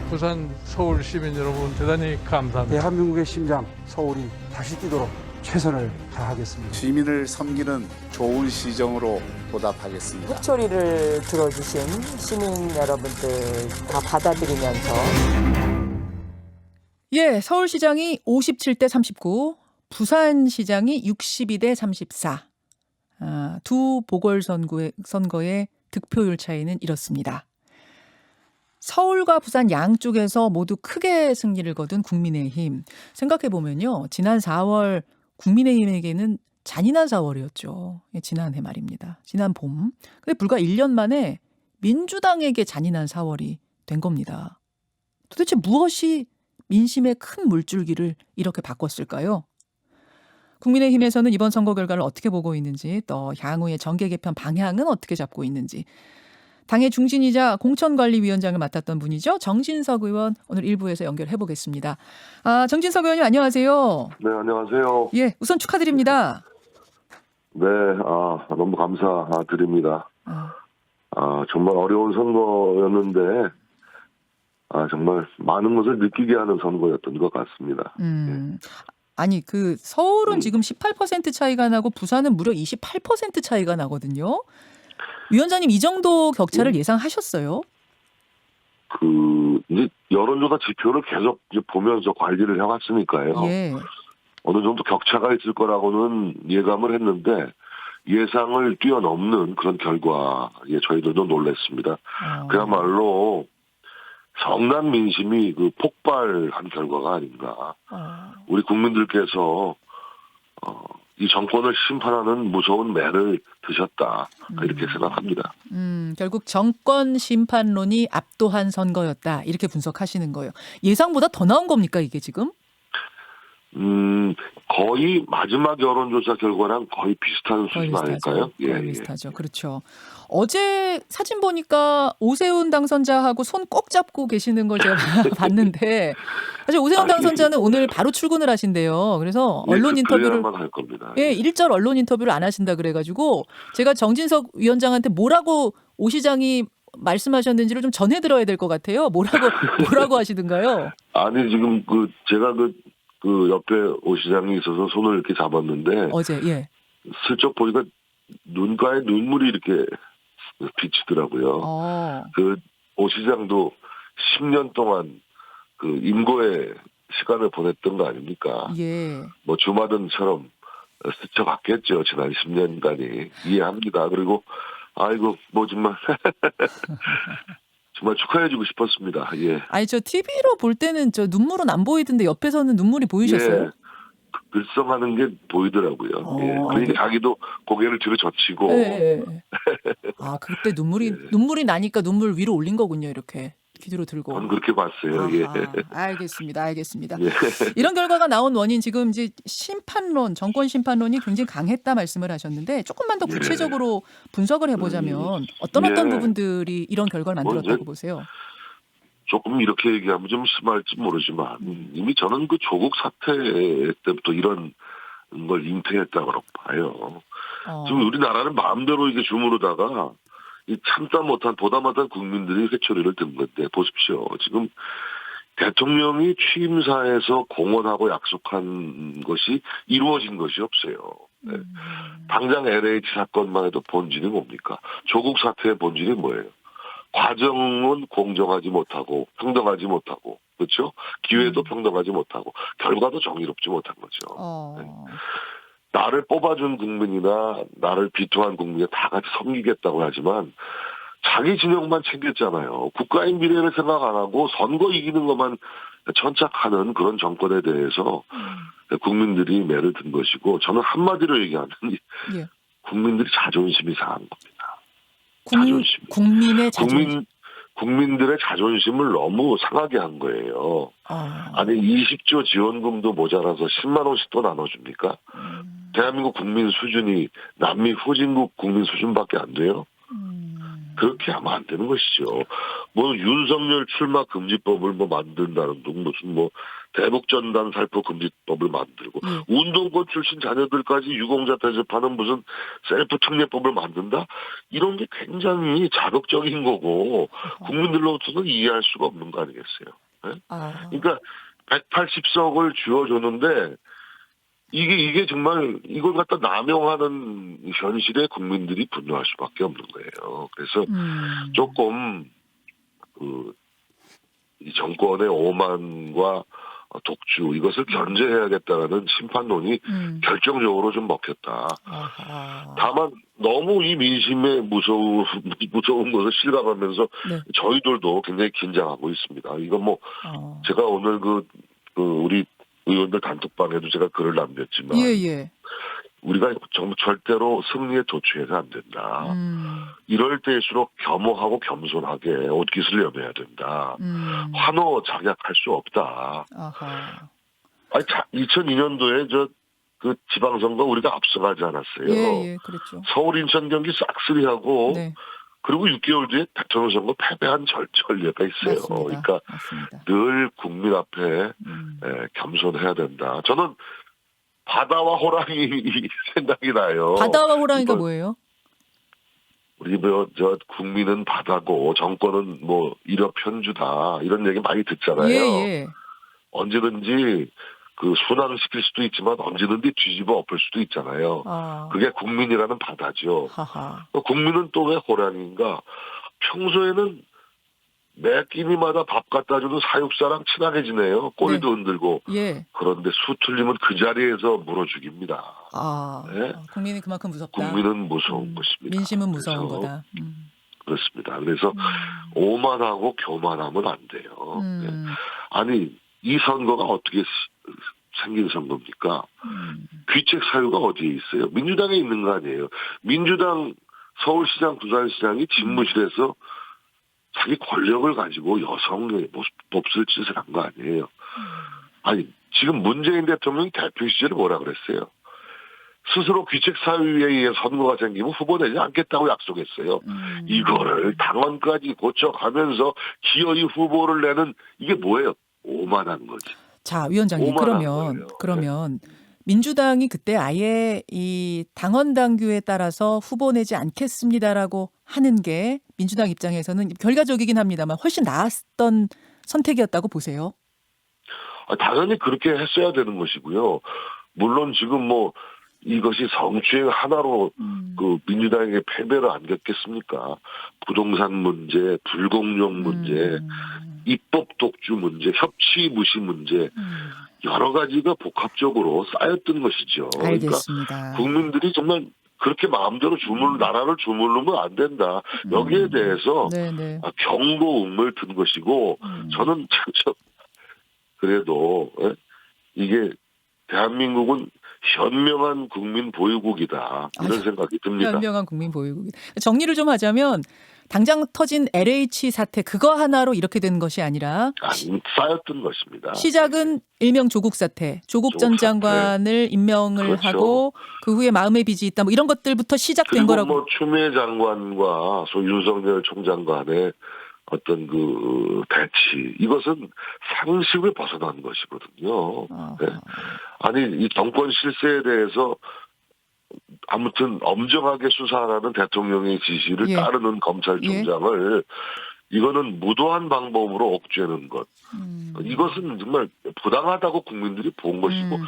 부산, 서울 시민 여러분 대단히 감사합니다. 대한민국의 심장 서울이 다시 뛰도록 최선을 다하겠습니다. 시민을 섬기는 좋은 시정으로 보답하겠습니다. 흑초리를 들어주신 시민 여러분들 다 받아들이면서 예, 서울시장이 57대 39, 부산시장이 62대 34. 두 보궐선거의 득표율 차이는 이렇습니다. 서울과 부산 양쪽에서 모두 크게 승리를 거둔 국민의힘. 생각해보면요. 지난 4월 국민의힘에게는 잔인한 4월이었죠. 지난해 말입니다. 지난 봄. 근데 불과 1년 만에 민주당에게 잔인한 4월이 된 겁니다. 도대체 무엇이 민심의 큰 물줄기를 이렇게 바꿨을까요? 국민의힘에서는 이번 선거 결과를 어떻게 보고 있는지, 또 향후의 정계 개편 방향은 어떻게 잡고 있는지, 당의 중진이자 공천관리위원장을 맡았던 분이죠. 정진석 의원 오늘 1부에서 연결해 보겠습니다. 정진석 의원님 안녕하세요. 네, 안녕하세요. 예, 우선 축하드립니다. 네, 너무 감사드립니다. 정말 어려운 선거였는데, 정말 많은 것을 느끼게 하는 선거였던 것 같습니다. 아니, 서울은 지금 18% 차이가 나고 부산은 무려 28% 차이가 나거든요. 위원장님, 이 정도 격차를 예상하셨어요? 이제 여론조사 지표를 계속 이제 보면서 관리를 해왔으니까요. 예. 어느 정도 격차가 있을 거라고는 예감을 했는데, 예상을 뛰어넘는 그런 결과에 저희들도 놀랐습니다. 그야말로 성난 민심이 폭발한 결과가 아닌가. 우리 국민들께서 이 정권을 심판하는 무서운 매를 드셨다. 이렇게 생각합니다. 결국 정권 심판론이 압도한 선거였다. 이렇게 분석하시는 거예요. 예상보다 더 나온 겁니까, 이게 지금? 거의 마지막 여론조사 결과랑 거의 비슷한 수준 아닐까요? 거의 비슷하죠. 그렇죠. 어제 사진 보니까 오세훈 당선자하고 손 꼭 잡고 계시는 걸 제가 봤는데, 사실 오세훈 당선자는 오늘 바로 출근을 하신대요. 그래서 언론 인터뷰를 할 겁니다. 일절 언론 인터뷰를 안 하신다 그래가지고 제가 정진석 위원장한테 뭐라고 오 시장이 말씀하셨는지를 좀 전해 들어야 될 것 같아요. 뭐라고 하시던가요? 아니 지금 제가 옆에 오 시장이 있어서 손을 이렇게 잡았는데 어제 슬쩍 보니까 눈가에 눈물이 이렇게 비치더라고요. 오 시장도 10년 동안 임고의 시간을 보냈던 거 아닙니까? 예. 뭐 주마등처럼 스쳐갔겠죠. 지난 10년간이. 이해합니다. 그리고 아이고 뭐 정말 정말 축하해주고 싶었습니다. 예. 아니 저 TV로 볼 때는 저 눈물은 안 보이던데 옆에서는 눈물이 보이셨어요? 예. 글썽하는 게 보이더라고요. 예. 그러니까 자기도 고개를 뒤로 젖히고. 예. 그때 눈물이 나니까 눈물 위로 올린 거군요. 이렇게 뒤로 들고. 저는 그렇게 봤어요. 예. 알겠습니다. 예. 이런 결과가 나온 원인 지금 이제 정권 심판론이 굉장히 강했다 말씀을 하셨는데 조금만 더 구체적으로 분석을 해보자면 어떤 부분들이 이런 결과를 만들었다고 보세요? 조금 이렇게 얘기하면 좀 심할지 모르지만 이미 저는 조국 사태 때부터 이런 걸 잉태했다고 봐요. 지금 우리나라는 마음대로 이게 주무르다가 이 보다 못한 국민들이 회초리를 든 건데 보십시오. 지금 대통령이 취임사에서 공언하고 약속한 것이 이루어진 것이 없어요. 네. 당장 LH 사건만 해도 본질이 뭡니까? 조국 사태의 본질이 뭐예요? 과정은 공정하지 못하고 평등하지 못하고 그렇죠? 기회도 평등하지 못하고 결과도 정의롭지 못한 거죠. 네. 나를 뽑아준 국민이나 나를 비토한 국민이 다 같이 섬기겠다고 하지만 자기 진영만 챙겼잖아요. 국가의 미래를 생각 안 하고 선거 이기는 것만 천착하는 그런 정권에 대해서 국민들이 매를 든 것이고 저는 한마디로 얘기하면 국민들이 자존심이 상한 겁니다. 국민의 자존심. 국민들의 자존심을 너무 상하게 한 거예요. 아니 20조 지원금도 모자라서 10만 원씩 또 나눠줍니까? 대한민국 국민 수준이 남미 후진국 국민 수준밖에 안 돼요? 그렇게 하면 안 되는 것이죠. 뭐 윤석열 출마 금지법을 만든다는 등 무슨 대북전단 살포 금지법을 만들고 운동권 출신 자녀들까지 유공자 대접하는 무슨 셀프 특례법을 만든다? 이런 게 굉장히 자극적인 거고 국민들로부터는 이해할 수가 없는 거 아니겠어요? 네? 그러니까 180석을 쥐어줬는데 이게 정말 이걸 갖다 남용하는 현실에 국민들이 분노할 수밖에 없는 거예요. 그래서 조금 이 정권의 오만과 독주 이것을 견제해야겠다는 심판론이 결정적으로 좀 먹혔다. 다만 너무 이 민심에 무서운 것을 실감하면서 네. 저희들도 굉장히 긴장하고 있습니다. 이건 뭐 제가 오늘 우리 의원들 단톡방에도 제가 글을 남겼지만 예. 우리가 정말 절대로 승리에 도취해서 안 된다. 이럴 때일수록 겸허하고 겸손하게 옷깃을 여며야 된다. 환호 작약할 수 없다. 아하. 아니, 2002년도에 그 지방선거 우리가 앞서가지 않았어요. 예, 그랬죠. 서울, 인천, 경기 싹쓸이하고 네. 그리고 6개월 뒤에 대통령 선거 패배한 전례가 있어요. 맞습니다. 그러니까 맞습니다. 늘 국민 앞에 겸손해야 된다. 저는 바다와 호랑이 생각이 나요. 바다와 호랑이가 이거 뭐예요? 우리 국민은 바다고 정권은 뭐 이력 편주다 이런 얘기 많이 듣잖아요. 예. 언제든지 그 순항시킬 수도 있지만 언제든지 뒤집어 엎을 수도 있잖아요. 그게 국민이라는 바다죠. 하하. 국민은 또 왜 호랑이인가? 평소에는 매 끼니마다 밥 갖다 주는 사육사랑 친하게 지내요. 꼬리도 흔들고. 예. 그런데 수틀리면 그 자리에서 물어 죽입니다. 네? 국민이 그만큼 무섭다. 국민은 무서운 것입니다. 민심은 무서운 그래서 거다. 그렇습니다. 그래서 오만하고 교만하면 안 돼요. 네. 아니 이 선거가 어떻게 생긴 선거입니까? 귀책 사유가 어디에 있어요? 민주당에 있는 거 아니에요. 민주당 서울시장, 부산시장이 집무실에서 자기 권력을 가지고 여성의 몹쓸 짓을 한 거 아니에요. 아니 지금 문재인 대통령이 대표 시절에 뭐라 그랬어요? 스스로 귀책 사유에 의해 선거가 생기면 후보 내지 않겠다고 약속했어요. 이거를 당원까지 고쳐가면서 기어이 후보를 내는 이게 뭐예요? 오만한 거지. 자, 위원장님 그러면 민주당이 그때 아예 이 당원 당규에 따라서 후보 내지 않겠습니다라고 하는 게 민주당 입장에서는 결과적이긴 합니다만 훨씬 나았던 선택이었다고 보세요. 당연히 그렇게 했어야 되는 것이고요. 물론 지금 뭐 이것이 성추행 하나로 그 민주당에게 패배를 안겼겠습니까? 부동산 문제, 불공정 문제, 입법 독주 문제, 협치 무시 문제 여러 가지가 복합적으로 쌓였던 것이죠. 알겠습니다. 그러니까 국민들이 정말 그렇게 마음대로 나라를 주물르면 안 된다. 여기에 대해서 경고음을 든 것이고 저는 그래도 이게 대한민국은 현명한 국민 보유국이다. 이런 생각이 듭니다. 현명한 국민 보유국이다. 정리를 좀 하자면 당장 터진 LH 사태 그거 하나로 이렇게 된 것이 아니라 쌓였던 것입니다. 시작은 일명 조국 사태. 조국 전 장관을 임명을 그렇죠. 하고 그 후에 마음의 빚이 있다. 뭐 이런 것들부터 시작된 거라고. 뭐 추미애 장관과 윤석열 총장 간의 어떤 그 대치 이것은 상식을 벗어난 것이거든요. 네. 아니 이 정권 실세에 대해서 아무튼 엄정하게 수사하라는 대통령의 지시를 따르는 검찰총장을 이거는 무도한 방법으로 옥죄는 것. 이것은 정말 부당하다고 국민들이 본 것이고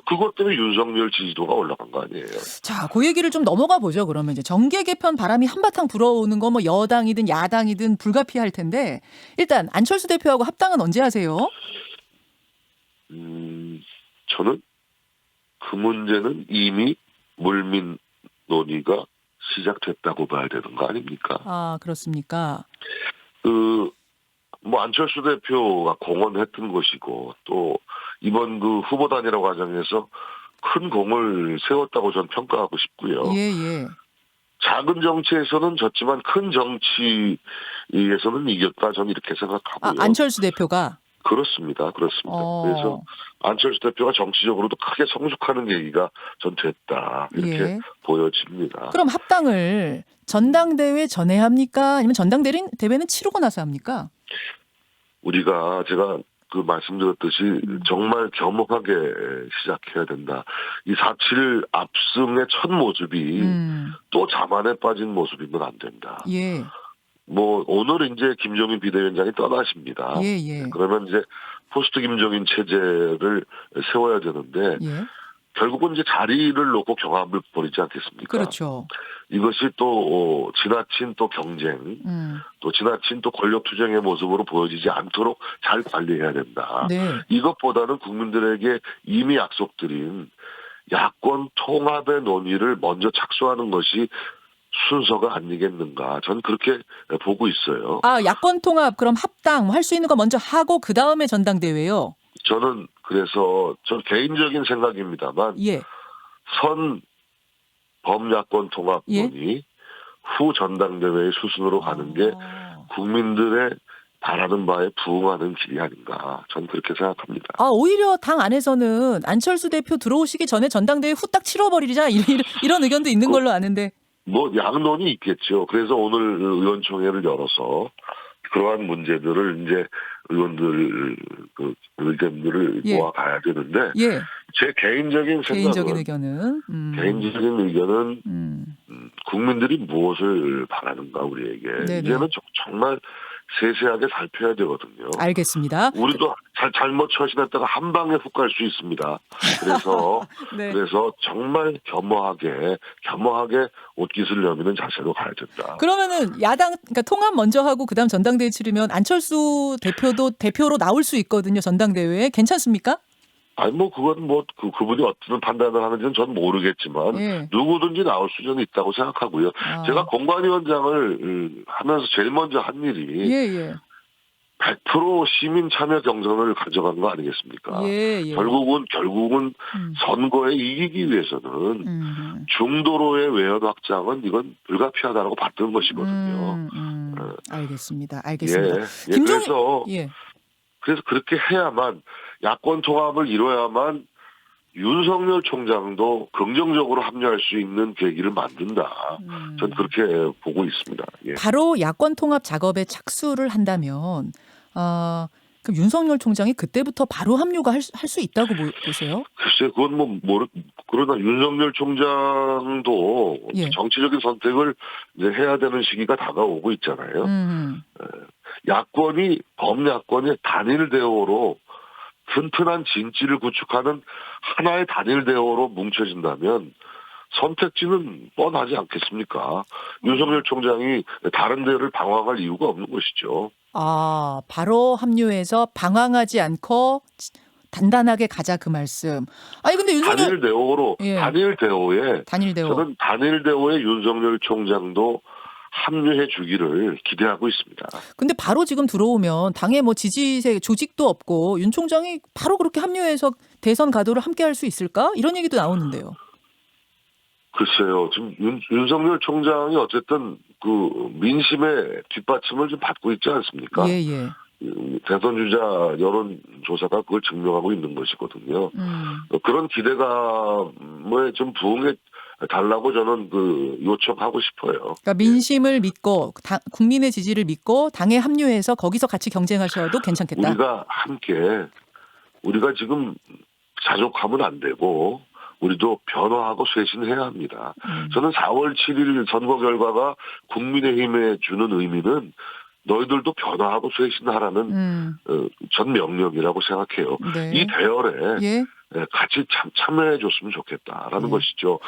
그것 때문에 윤석열 지지도가 올라간 거 아니에요. 자, 그 얘기를 좀 넘어가 보죠. 그러면 이제 정계 개편 바람이 한바탕 불어오는 거 뭐 여당이든 야당이든 불가피할 텐데 일단 안철수 대표하고 합당은 언제 하세요? 저는 그 문제는 이미 물민 논의가 시작됐다고 봐야 되는 거 아닙니까? 아, 그렇습니까? 뭐 안철수 대표가 공헌했던 것이고 또 이번 그 후보 단일화 과정에서 큰 공을 세웠다고 저는 평가하고 싶고요. 예. 작은 정치에서는 졌지만 큰 정치에서는 이겼다. 저는 이렇게 생각하고요. 안철수 대표가? 그렇습니다. 그래서 안철수 대표가 정치적으로도 크게 성숙하는 계기가 전 됐다. 이렇게 보여집니다. 그럼 합당을 전당대회 전에 합니까? 아니면 전당대회는 치르고 나서 합니까? 제가 그 말씀드렸듯이 정말 겸허하게 시작해야 된다. 이 4.7 압승의 첫 모습이 또 자만에 빠진 모습이면 안 된다. 예. 뭐 오늘 이제 김종인 비대위원장이 떠나십니다. 예, 예. 그러면 이제 포스트 김종인 체제를 세워야 되는데 예. 결국은 이제 자리를 놓고 경합을 벌이지 않겠습니까? 그렇죠. 이것이 또 지나친 또 경쟁, 또 지나친 또 권력 투쟁의 모습으로 보여지지 않도록 잘 관리해야 된다. 네. 이것보다는 국민들에게 이미 약속드린 야권 통합의 논의를 먼저 착수하는 것이 순서가 아니겠는가. 전 그렇게 보고 있어요. 아, 야권 통합 그럼 합당 할 수 있는 거 먼저 하고 그 다음에 전당대회요. 저는 그래서 저 개인적인 생각입니다만 예. 선 범야권 통합 예? 논의 후 전당대회의 수순으로 가는 게 국민들의 바라는 바에 부응하는 길이 아닌가. 전 그렇게 생각합니다. 아, 오히려 당 안에서는 안철수 대표 들어오시기 전에 전당대회 후딱 치러버리자 이런 의견도 있는 걸로 아는데. 뭐 양론이 있겠죠. 그래서 오늘 의원총회를 열어서 그러한 문제들을 이제 의원들 그 의견들을 예. 모아가야 되는데 예. 제 개인적인 개인적인 생각은 의견은 국민들이 무엇을 바라는가 우리에게 네네. 이제는 정말 세세하게 살펴야 되거든요. 알겠습니다. 우리도 잘못 처신했다가 한 방에 훅 갈 수 있습니다. 그래서 네. 그래서 정말 겸허하게 옷깃을 여미는 자세로 가야 된다. 그러면은 야당 그러니까 통합 먼저 하고 그다음 전당대회 치르면 안철수 대표도 대표로 나올 수 있거든요. 전당대회에 괜찮습니까? 아니 뭐 그건 뭐 그분이 어떤 판단을 하는지는 전 모르겠지만 예. 누구든지 나올 수는 있다고 생각하고요. 아. 제가 공관위원장을 하면서 제일 먼저 한 일이 예. 100% 시민 참여 경선을 가져간 거 아니겠습니까? 예. 결국은 선거에 이기기 위해서는 중도로의 외연 확장은 이건 불가피하다고 봤던 것이거든요. 알겠습니다. 예. 그래서 그렇게 해야만 야권 통합을 이뤄야만 윤석열 총장도 긍정적으로 합류할 수 있는 계기를 만든다. 전 그렇게 보고 있습니다. 예. 바로 야권 통합 작업에 착수를 한다면 그럼 윤석열 총장이 그때부터 바로 합류가 할 수 있다고 보세요? 글쎄, 그건 그러나 윤석열 총장도 예. 정치적인 선택을 이제 해야 되는 시기가 다가오고 있잖아요. 범야권이 단일 대오로 튼튼한 진지를 구축하는 하나의 단일 대오로 뭉쳐진다면 선택지는 뻔하지 않겠습니까? 윤석열 총장이 다른 데를 방황할 이유가 없는 것이죠. 아, 바로 합류해서 방황하지 않고 단단하게 가자 그 말씀. 아니 근데 윤석열 단일 대오에 저는 단일 대오에 윤석열 총장도 합류해 주기를 기대하고 있습니다. 근데 바로 지금 들어오면 당의 뭐 지지세 조직도 없고 윤 총장이 바로 그렇게 합류해서 대선 가도를 함께 할 수 있을까? 이런 얘기도 나오는데요. 글쎄요. 지금 윤석열 총장이 어쨌든 그 민심의 뒷받침을 좀 받고 있지 않습니까? 예. 대선 주자 여론조사가 그걸 증명하고 있는 것이거든요. 그런 기대감에 좀 부응해 달라고 저는 요청하고 싶어요. 그러니까 민심을 믿고 국민의 지지를 믿고 당에 합류해서 거기서 같이 경쟁하셔도 괜찮겠다. 우리가 지금 자족하면 안 되고 우리도 변화하고 쇄신해야 합니다. 저는 4월 7일 선거 결과가 국민의힘에 주는 의미는 너희들도 변화하고 쇄신하라는 전 명령이라고 생각해요. 네. 이 대열에 같이 참여해 줬으면 좋겠다라는 것이죠.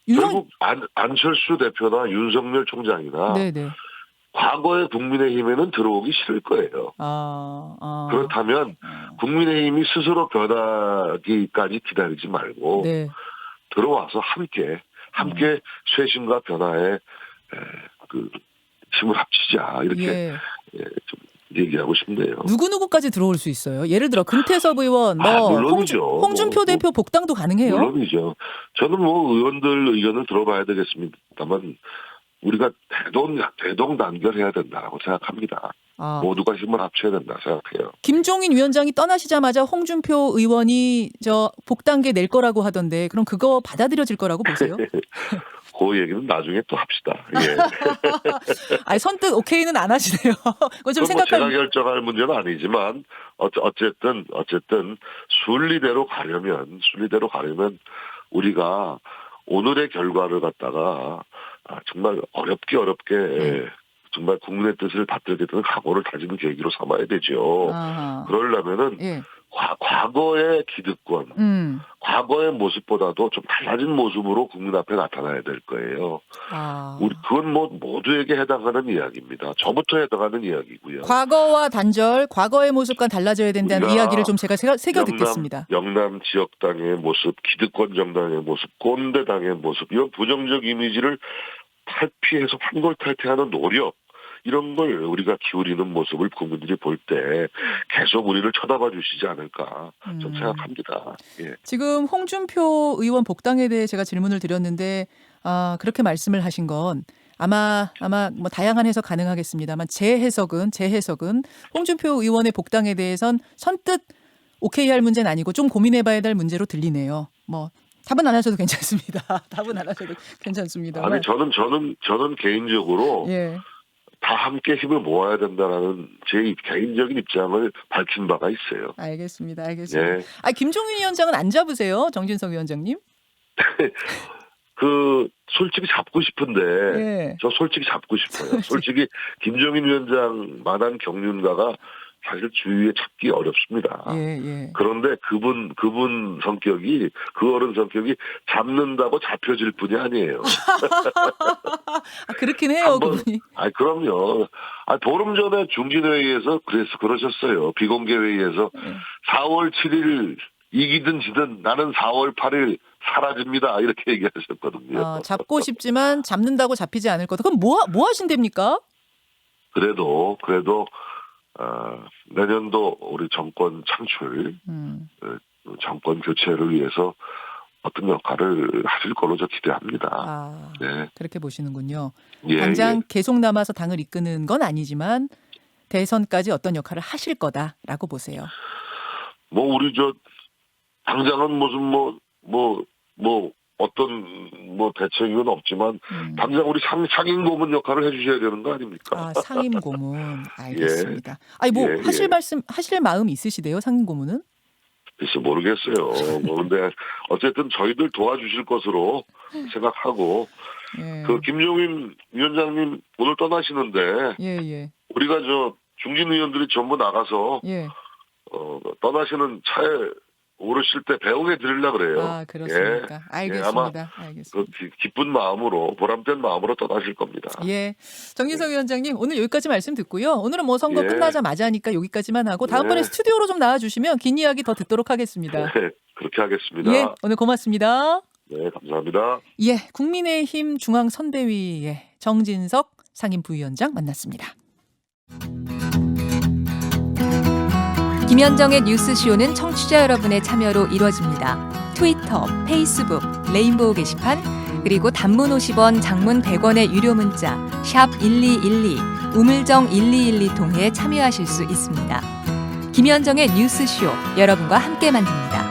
결국 안철수 대표나 윤석열 총장이나 과거의 국민의힘에는 들어오기 싫을 거예요. 그렇다면 국민의힘이 스스로 변하기까지 기다리지 말고 들어와서 함께 쇄신과 변화에 힘을 합치자 이렇게 좀 얘기하고 싶네요. 누구까지 들어올 수 있어요? 예를 들어 금태섭 의원, 물론이죠. 홍준표 대표 복당도 가능해요? 물론이죠. 저는 의원들 의견을 들어봐야 되겠습니다만 우리가 대동단결해야 된다고 생각합니다. 모두가 힘을 합쳐야 된다 생각해요. 김종인 위원장이 떠나시자마자 홍준표 의원이 복당계 낼 거라고 하던데 그럼 그거 받아들여질 거라고 보세요? 그 얘기는 나중에 또 합시다. 예. 아니, 선뜻 오케이는 안 하시네요. 그거 좀 그건 뭐 제가 생각할. 결정할 문제는 아니지만 어쨌든 순리대로 가려면 우리가 오늘의 결과를 갖다가 정말 어렵게 정말 국민의 뜻을 받들겠다는 각오를 다지는 계기로 삼아야 되죠. 아하. 그러려면은 예. 과거의 기득권, 과거의 모습보다도 좀 달라진 모습으로 국민 앞에 나타나야 될 거예요. 그건 뭐 모두에게 해당하는 이야기입니다. 저부터 해당하는 이야기고요. 과거와 단절, 과거의 모습과 달라져야 된다는 이야기를 좀 제가 새겨 듣겠습니다. 영남 지역당의 모습, 기득권 정당의 모습, 꼰대당의 모습, 이런 부정적 이미지를 탈피해서 환골탈퇴하는 노력, 이런 걸 우리가 기울이는 모습을 국민들이 볼 때 계속 우리를 쳐다봐 주시지 않을까 좀 생각합니다. 예. 지금 홍준표 의원 복당에 대해 제가 질문을 드렸는데 그렇게 말씀을 하신 건 아마 뭐 다양한 해석 가능하겠습니다만 제 해석은 홍준표 의원의 복당에 대해선 선뜻 오케이 할 문제는 아니고 좀 고민해봐야 될 문제로 들리네요. 뭐 답은 안 하셔도 괜찮습니다. 답은 안 하셔도 괜찮습니다. 아니 저는 개인적으로 예. 다 함께 힘을 모아야 된다라는 제 개인적인 입장을 밝힌 바가 있어요. 알겠습니다. 예. 김종인 위원장은 안 잡으세요, 정진석 위원장님? 솔직히 잡고 싶은데, 예. 저 솔직히 잡고 싶어요. 솔직히 김종인 위원장만한 경륜가가 사실 주위에 찾기 어렵습니다. 예. 그런데 그분 성격이, 그 어른 성격이 잡는다고 잡혀질 뿐이 아니에요. 그렇긴 해요, 그분이. 그럼요. 보름 전에 중진회의에서 그러셨어요. 비공개 회의에서 4월 7일 이기든 지든 나는 4월 8일 사라집니다. 이렇게 얘기하셨거든요. 잡고 싶지만 잡는다고 잡히지 않을 거다. 그럼 뭐 하신답니까? 그래도 내년도 우리 정권 창출, 정권 교체를 위해서 어떤 역할을 하실 걸로 저 기대합니다. 네. 그렇게 보시는군요. 예, 당장 계속 남아서 당을 이끄는 건 아니지만 대선까지 어떤 역할을 하실 거다라고 보세요. 우리 당장은 무슨 어떤 대책은 없지만 당장 우리 상임 고문 역할을 해주셔야 되는 거 아닙니까? 상임 고문 알겠습니다. 하실 마음 있으시대요, 상임 고문은? 글쎄 모르겠어요. 그런데 어쨌든 저희들 도와주실 것으로 생각하고 김종인 위원장님 오늘 떠나시는데 우리가 중진 의원들이 전부 나가서 떠나시는 차에 오르실 때 배웅해 드리려고 그래요. 그렇습니까? 알겠습니다. 아마 알겠습니다. 기쁜 마음으로, 보람된 마음으로 떠나실 겁니다. 예. 정진석 위원장님, 오늘 여기까지 말씀 듣고요. 오늘은 선거 끝나자마자니까 여기까지만 하고 다음번에 스튜디오로 좀 나와주시면 긴 이야기 더 듣도록 하겠습니다. 네, 그렇게 하겠습니다. 예, 오늘 고맙습니다. 네, 감사합니다. 예, 국민의힘 중앙선대위의 정진석 상임부위원장 만났습니다. 김현정의 뉴스쇼는 청취자 여러분의 참여로 이루어집니다. 트위터, 페이스북, 레인보우 게시판, 그리고 단문 50원, 장문 100원의 유료 문자 샵 1212, 우물정 1212 통해 참여하실 수 있습니다. 김현정의 뉴스쇼, 여러분과 함께 만듭니다.